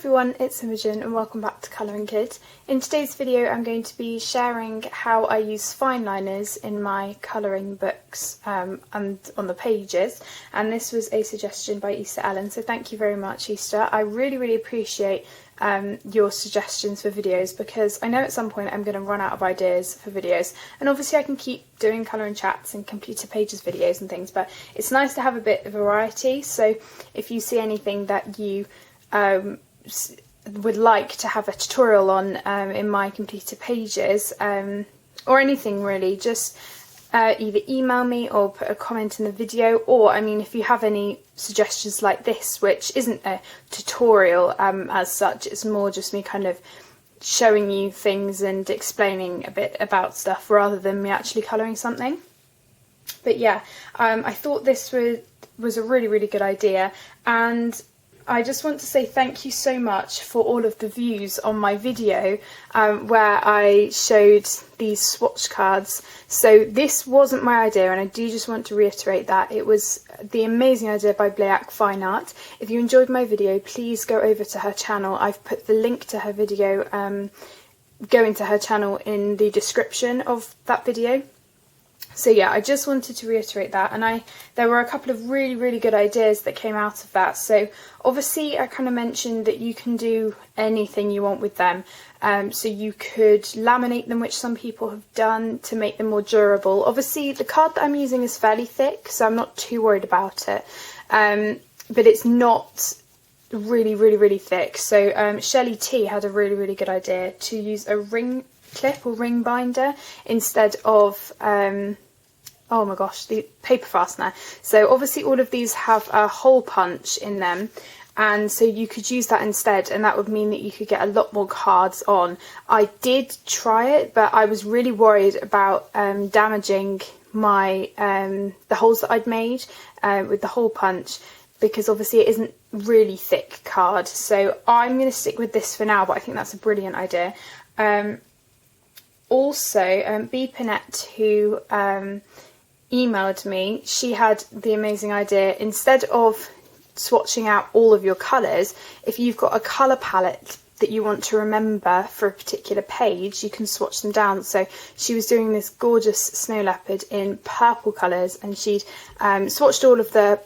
everyone, it's Imogen and welcome back to Colouring Kid. In today's video I'm going to be sharing how I use fine liners in my colouring books and on the pages, and this was a suggestion by Easter Ellen, so thank you very much Easter. I really appreciate your suggestions for videos, because I know at some point I'm going to run out of ideas for videos, and obviously I can keep doing colouring chats and computer pages videos and things, but it's nice to have a bit of variety. So if you see anything that you would like to have a tutorial on in my computer pages, or anything really, just either email me or put a comment in the video, or I mean if you have any suggestions like this, which isn't a tutorial as such, it's more just me kind of showing you things and explaining a bit about stuff rather than me actually colouring something. But yeah, I thought this was a really good idea, and I just want to say thank you so much for all of the views on my video where I showed these swatch cards. So this wasn't my idea, and I do just want to reiterate that. It was the amazing idea by Blayak Fine Art. If you enjoyed my video, please go over to her channel. I've put the link to her video, going to her channel, in the description of that video. So yeah, I just wanted to reiterate that, and there were a couple of really good ideas that came out of that. So obviously I kind of mentioned that you can do anything you want with them. So you could laminate them, which some people have done, to make them more durable. Obviously the card that I'm using is fairly thick, so I'm not too worried about it, but it's not really thick. So Shelley T had a really good idea to use a ring clip or ring binder instead of oh my gosh, the paper fastener. So obviously all of these have a hole punch in them, and so you could use that instead, and that would mean that you could get a lot more cards on. I did try it, but I was really worried about damaging my the holes that I'd made with the hole punch, because obviously it isn't really thick card. So I'm going to stick with this for now, but I think that's a brilliant idea. Also, B. Pinette, who emailed me, she had the amazing idea, instead of swatching out all of your colours, if you've got a colour palette that you want to remember for a particular page, you can swatch them down. So she was doing this gorgeous snow leopard in purple colours, and she'd swatched all of the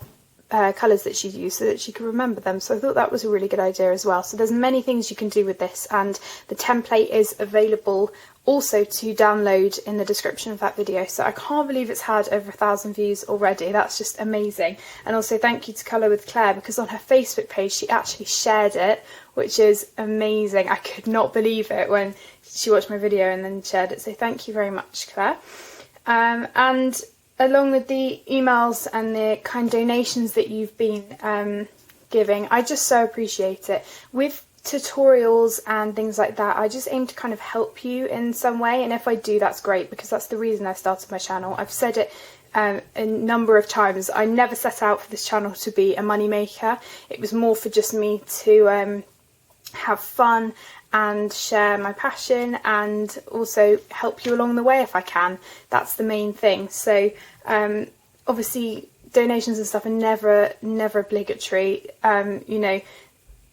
colours that she'd used so that she could remember them. So I thought that was a really good idea as well. So there's many things you can do with this, and the template is available also to download in the description of that video. So I can't believe it's had over 1,000 views already. That's just amazing. And also thank you to Colour with Claire, because on her Facebook page she actually shared it, which is amazing. I could not believe it when she watched my video and then shared it. So thank you very much, Claire. And along with the emails and the kind donations that you've been giving, I just so appreciate it. With tutorials and things like that, I just aim to kind of help you in some way, and if I do, that's great, because that's the reason I started my channel. I've said it a number of times. I never set out for this channel to be a money maker. It was more for just me to have fun and share my passion, and also help you along the way if I can. That's the main thing. So obviously donations and stuff are never obligatory. You know,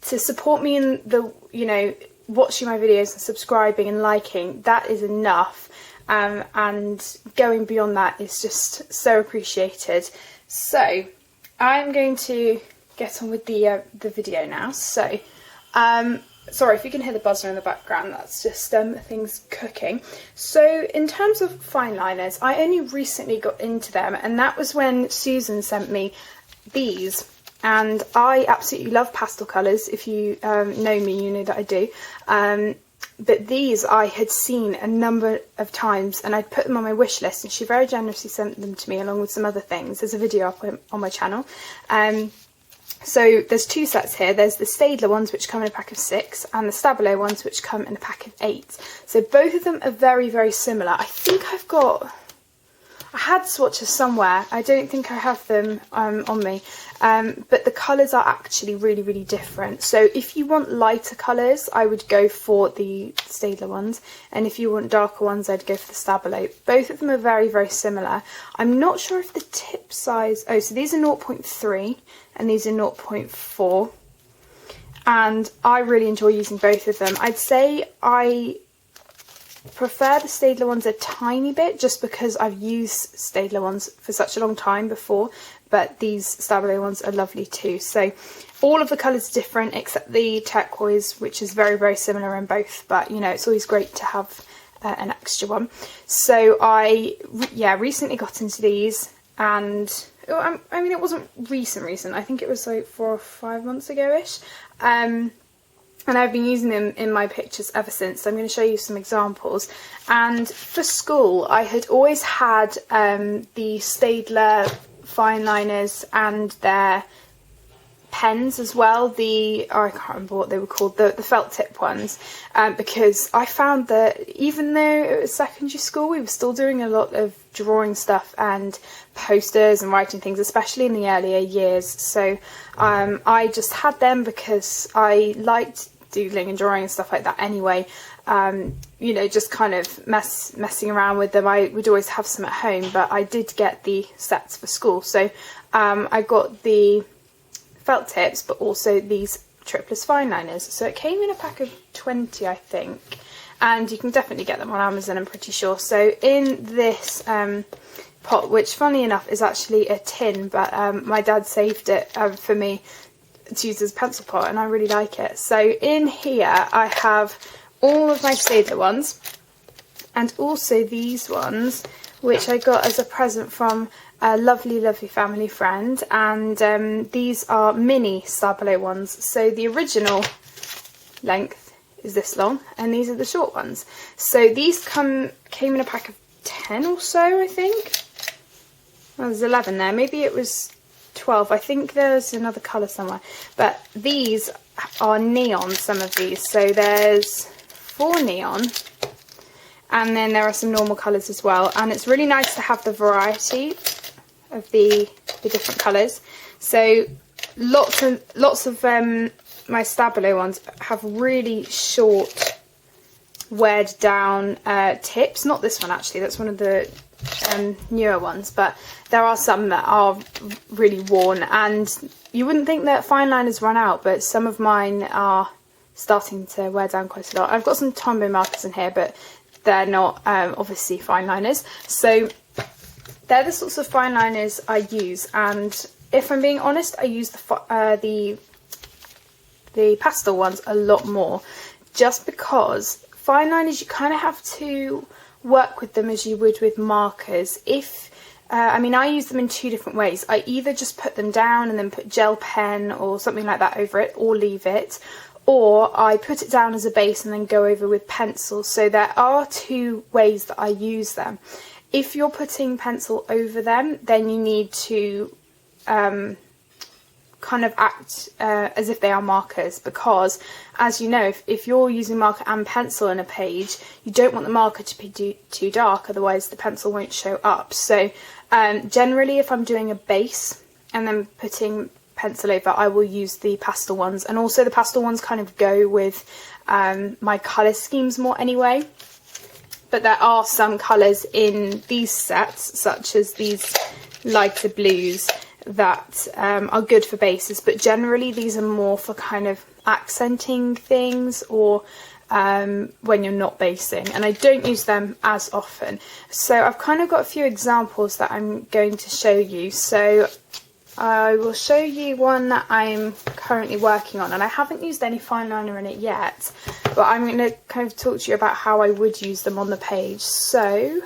to support me in the, you know, watching my videos and subscribing and liking, that is enough, and going beyond that is just so appreciated. So I'm going to get on with the video now. So sorry if you can hear the buzzer in the background, that's just things cooking. So in terms of fine liners, I only recently got into them, and that was when Susan sent me these. And I absolutely love pastel colours. If you know me, you know that I do. But these I had seen a number of times, and I'd put them on my wish list, and she very generously sent them to me along with some other things. There's a video up on my channel. So there's two sets here. There's the Staedtler ones, which come in a pack of 6, and the Stabilo ones, which come in a pack of 8. So both of them are very similar. I think I had swatches somewhere. I don't think I have them on me, but the colours are actually really different. So if you want lighter colours, I would go for the Staedtler ones, and if you want darker ones, I'd go for the Stabilo. Both of them are very similar. I'm not sure if the tip size... Oh, so these are 0.3 and these are 0.4. and I really enjoy using both of them. I'd say I prefer the Staedtler ones a tiny bit just because I've used Staedtler ones for such a long time before, but these Stabilo ones are lovely too. So all of the colours are different except the turquoise, which is very, very similar in both, but you know, it's always great to have an extra one. So I recently got into these, and I mean, it wasn't recent, I think it was like 4 or 5 months ago-ish. And I've been using them in my pictures ever since. So I'm going to show you some examples. And for school, I had always had the Staedtler Fineliners and their pens as well. I can't remember what they were called, the felt tip ones. Because I found that even though it was secondary school, we were still doing a lot of drawing stuff and posters and writing things, especially in the earlier years. So I just had them because I liked doodling and drawing and stuff like that anyway. You know, just kind of messing around with them. I would always have some at home, but I did get the sets for school. So I got the felt tips, but also these Triplus Fineliners. So it came in a pack of 20, I think, and you can definitely get them on Amazon, I'm pretty sure. So in this pot, which funny enough is actually a tin, but my dad saved it for me to use as a pencil pot, and I really like it. So in here I have all of my Staedtler ones, and also these ones, which I got as a present from a lovely, lovely family friend, and these are mini Stabilo ones. So the original length is this long, and these are the short ones. So these came in a pack of 10 or so, I think. Well, there's 11 there, maybe it was 12. I think there's another colour somewhere, but these are neon, some of these. So there's 4 neon, and then there are some normal colours as well, and it's really nice to have the variety of the different colours. So lots of my Stabilo ones have really short, weared down tips. Not this one actually, that's one of the newer ones, but there are some that are really worn, and you wouldn't think that Fineliners run out, but some of mine are starting to wear down quite a lot. I've got some Tombow markers in here, but they're not obviously Fineliners. So they're the sorts of Fineliners I use, and if I'm being honest, I use the pastel ones a lot more, just because Fineliners you kind of have to work with them as you would with markers. I mean, I use them in 2 different ways. I either just put them down and then put gel pen or something like that over it, or leave it, or I put it down as a base and then go over with pencil. So there are 2 ways that I use them. If you're putting pencil over them, then you need to kind of act as if they are markers, because as you know, if you're using marker and pencil in a page, you don't want the marker to be too dark, otherwise the pencil won't show up. So generally, if I'm doing a base and then putting pencil over, I will use the pastel ones, and also the pastel ones kind of go with my colour schemes more anyway. But there are some colours in these sets, such as these lighter blues, that are good for bases, but generally these are more for kind of accenting things, or when you're not basing, and I don't use them as often. So I've kind of got a few examples that I'm going to show you. So I will show you one that I'm currently working on, and I haven't used any fine liner in it yet, but I'm going to kind of talk to you about how I would use them on the page. So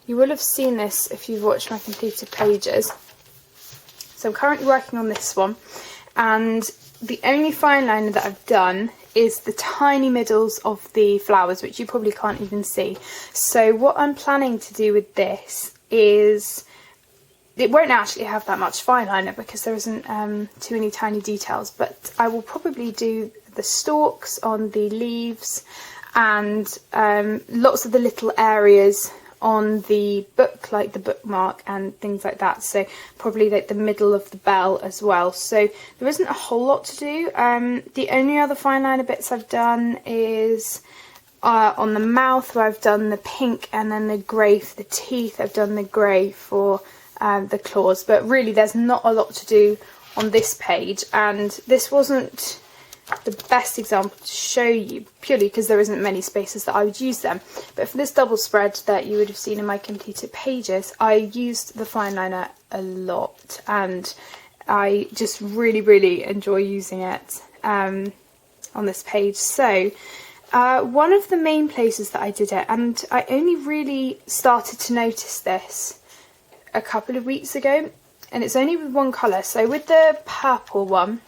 you will have seen this if you've watched my completed pages. So I'm currently working on this one, and the only fine liner that I've done is the tiny middles of the flowers, which you probably can't even see. So what I'm planning to do with this is, it won't actually have that much fine liner because there isn't too many tiny details, but I will probably do the stalks on the leaves and lots of the little areas on the book, like the bookmark and things like that. So probably like the middle of the bell as well. So there isn't a whole lot to do. The only other fine liner bits I've done is on the mouth, where I've done the pink and then the grey for the teeth. I've done the grey for the claws, but really there's not a lot to do on this page, and this wasn't the best example to show you, purely because there isn't many spaces that I would use them. But for this double spread that you would have seen in my completed pages, I used the fine liner a lot, and I just really enjoy using it on this page. So one of the main places that I did it, and I only really started to notice this a couple of weeks ago, and it's only with one colour. So with the purple one,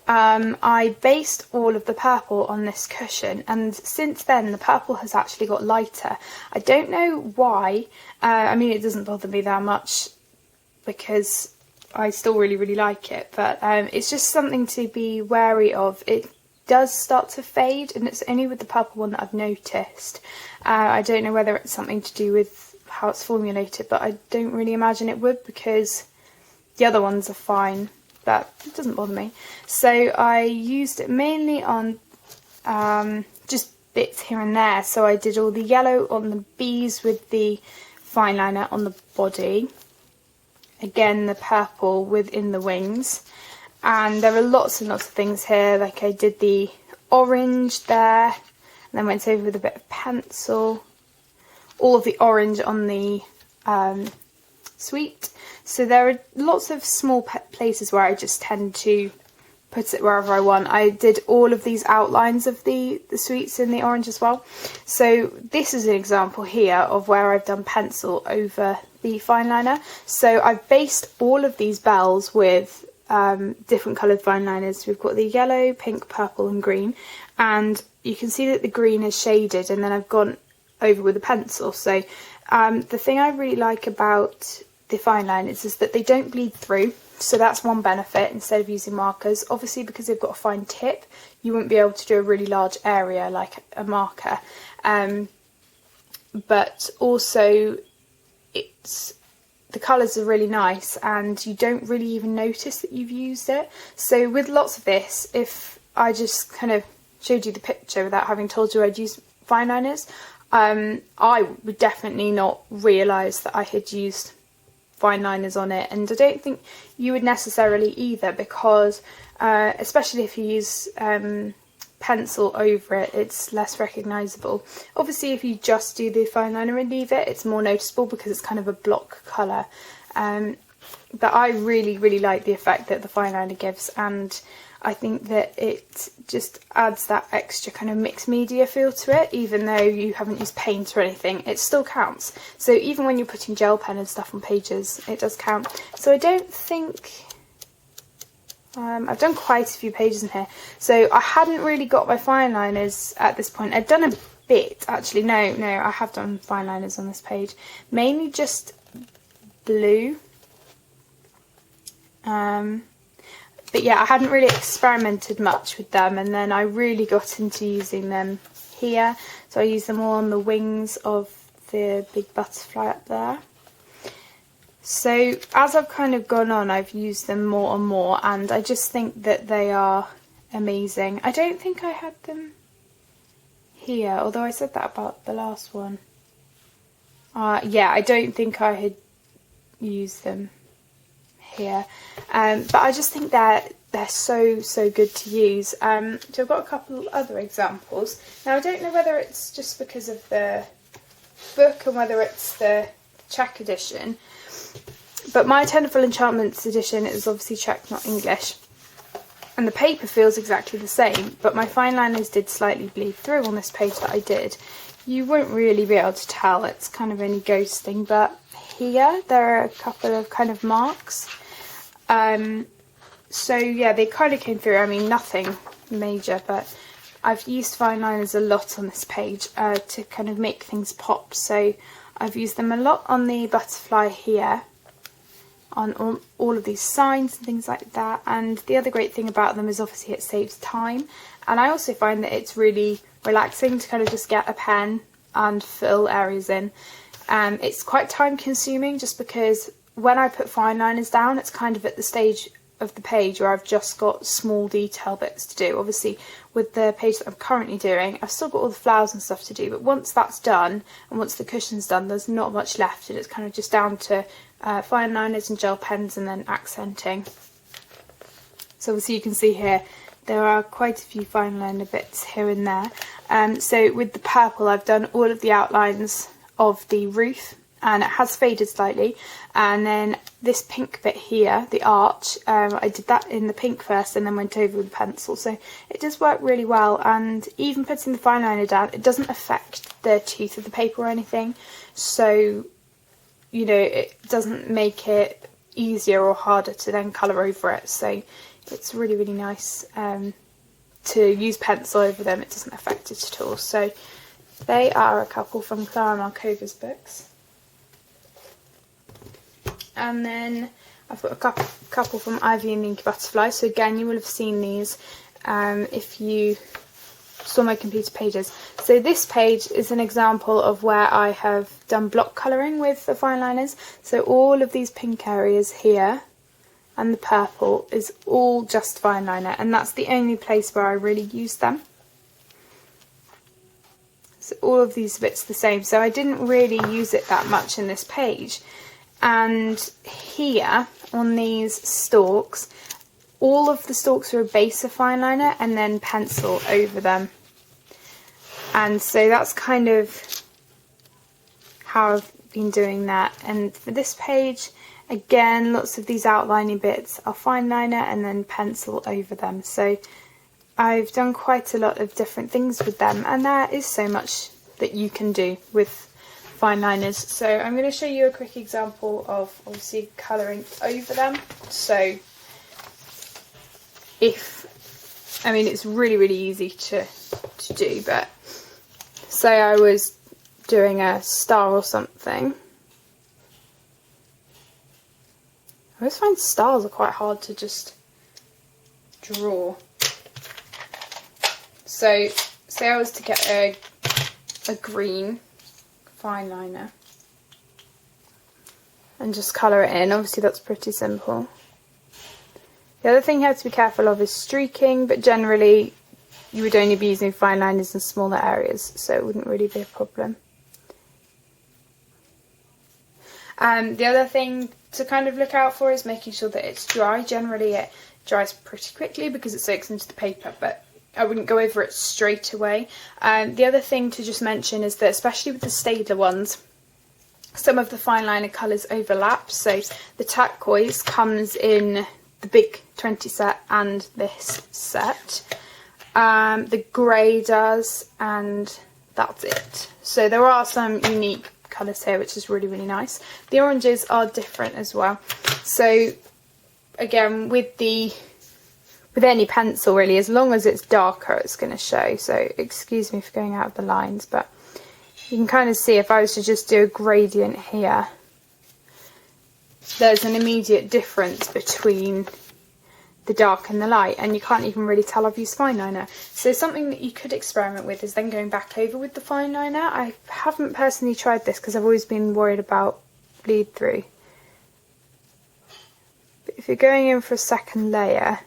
I based all of the purple on this cushion, and since then the purple has actually got lighter. I don't know why. I mean, it doesn't bother me that much because I still really like it, but it's just something to be wary of. It does start to fade, and it's only with the purple one that I've noticed. I don't know whether it's something to do with how it's formulated, but I don't really imagine it would, because the other ones are fine, but it doesn't bother me. So I used it mainly on just bits here and there. So I did all the yellow on the bees with the fine liner on the body, again the purple within the wings, and there are lots and lots of things here. Like I did the orange there, and then went over with a bit of pencil, all of the orange on the sweet. So there are lots of small places where I just tend to put it wherever I want. I did all of these outlines of the sweets in the orange as well. So this is an example here of where I've done pencil over the fine liner. So I've based all of these bells with different coloured fine liners. We've got the yellow, pink, purple and green, and you can see that the green is shaded, and then I've gone over with a pencil. So the thing I really like about the fine liners is that they don't bleed through, so that's one benefit instead of using markers. Obviously, because they've got a fine tip, you wouldn't be able to do a really large area like a marker, but also the colours are really nice, and you don't really even notice that you've used it. So with lots of this, if I just kind of showed you the picture without having told you I'd use fine liners, I would definitely not realise that I had used fine liners on it, and I don't think you would necessarily either, because especially if you use pencil over it, it's less recognisable. Obviously if you just do the fine liner and leave it, it's more noticeable because it's kind of a block colour, but I really like the effect that the fine liner gives, and I think that it just adds that extra kind of mixed media feel to it. Even though you haven't used paint or anything, it still counts. So even when you're putting gel pen and stuff on pages, it does count. So I don't think... I've done quite a few pages in here. So I hadn't really got my fine liners at this point. I'd done a bit, actually. No, I have done fine liners on this page. Mainly just blue. But yeah, I hadn't really experimented much with them, and then I really got into using them here. So I used them all on the wings of the big butterfly up there. So as I've kind of gone on, I've used them more and more, and I just think that they are amazing. I don't think I had them here, although I said that about the last one. Yeah, I don't think I had used them here, but I just think they're so good to use. So I've got a couple other examples. Now I don't know whether it's just because of the book and whether it's the Czech edition, but my Tenderful Enchantments edition is obviously Czech, not English, and the paper feels exactly the same, but my fine liners did slightly bleed through on this page that I did. You won't really be able to tell, it's kind of only ghosting, but here there are a couple of kind of marks. So yeah, they kind of came through. I mean, nothing major, but I've used fine liners a lot on this page to kind of make things pop. So I've used them a lot on the butterfly here, on all of these signs and things like that. And the other great thing about them is obviously it saves time, and I also find that it's really relaxing to kind of just get a pen and fill areas in. It's quite time consuming, just because when I put fine liners down, it's kind of at the stage of the page where I've just got small detail bits to do. Obviously with the page that I'm currently doing, I've still got all the flowers and stuff to do, but once that's done and once the cushion's done, there's not much left, and it's kind of just down to fine liners and gel pens and then accenting. So obviously you can see here there are quite a few fine liner bits here and there. So with the purple I've done all of the outlines of the roof, and it has faded slightly, and then this pink bit here, the arch, I did that in the pink first and then went over with the pencil, so it does work really well. And even putting the fine liner down, it doesn't affect the tooth of the paper or anything, so you know, it doesn't make it easier or harder to then colour over it, so it's really, really nice to use pencil over them. It doesn't affect it at all. So they are a couple from Clara Markova's books. And then I've got a couple from Ivy and the Inky Butterfly. So again, you will have seen these if you saw my computer pages. So this page is an example of where I have done block colouring with the fine liners. So all of these pink areas here and the purple is all just fine liner, and that's the only place where I really use them. So all of these bits the same, so I didn't really use it that much in this page. And here on these stalks, all of the stalks are a base of fine liner and then pencil over them. And so that's kind of how I've been doing that. And for this page, again, lots of these outlining bits are fine liner and then pencil over them. So I've done quite a lot of different things with them, and there is so much that you can do with fine liners. So I'm going to show you a quick example of obviously colouring over them. So it's really, really easy to do, but say I was doing a star or something. I always find stars are quite hard to just draw. So say I was to get a green fine liner and just colour it in. Obviously that's pretty simple. The other thing you have to be careful of is streaking, but generally you would only be using fine liners in smaller areas, so it wouldn't really be a problem. The other thing to kind of look out for is making sure that it's dry. Generally it dries pretty quickly because it soaks into the paper, but I wouldn't go over it straight away. The other thing to just mention is that especially with the Staedtler ones, some of the fine liner colours overlap. So the turquoise comes in the big 20 set and this set. The grey does, and that's it. So there are some unique colours here, which is really, really nice. The oranges are different as well. So again, with any pencil really, as long as it's darker, it's going to show. So excuse me for going out of the lines, but you can kind of see if I was to just do a gradient here, there's an immediate difference between the dark and the light, and you can't even really tell I've used fine liner. So something that you could experiment with is then going back over with the fine liner. I haven't personally tried this because I've always been worried about bleed through. But if you're going in for a second layer,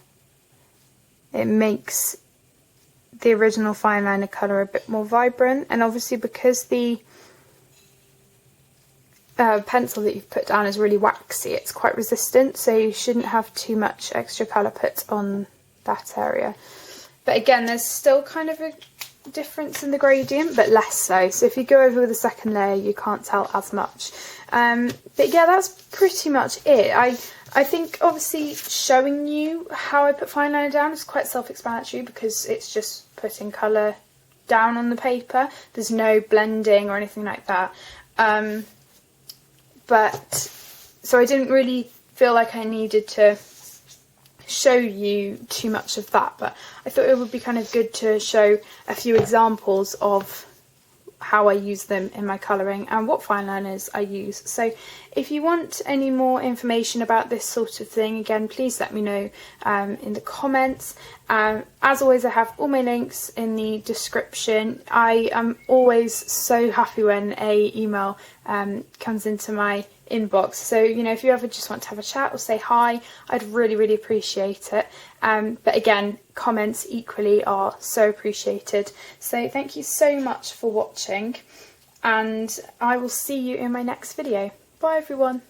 it makes the original fine liner colour a bit more vibrant, and obviously because the pencil that you've put down is really waxy, it's quite resistant, so you shouldn't have too much extra colour put on that area. But again, there's still kind of a difference in the gradient, but less so. So if you go over with a second layer, you can't tell as much. But yeah, that's pretty much it. I think obviously showing you how I put fine liner down is quite self-explanatory because it's just putting colour down on the paper. There's no blending or anything like that. But so I didn't really feel like I needed to show you too much of that, but I thought it would be kind of good to show a few examples of how I use them in my colouring and what fine liners I use. So if you want any more information about this sort of thing, again, please let me know in the comments. As always, I have all my links in the description. I am always so happy when a email comes into my inbox, so you know, if you ever just want to have a chat or say hi, I'd really, really appreciate it. But again, comments equally are so appreciated. So thank you so much for watching, and I will see you in my next video. Bye everyone.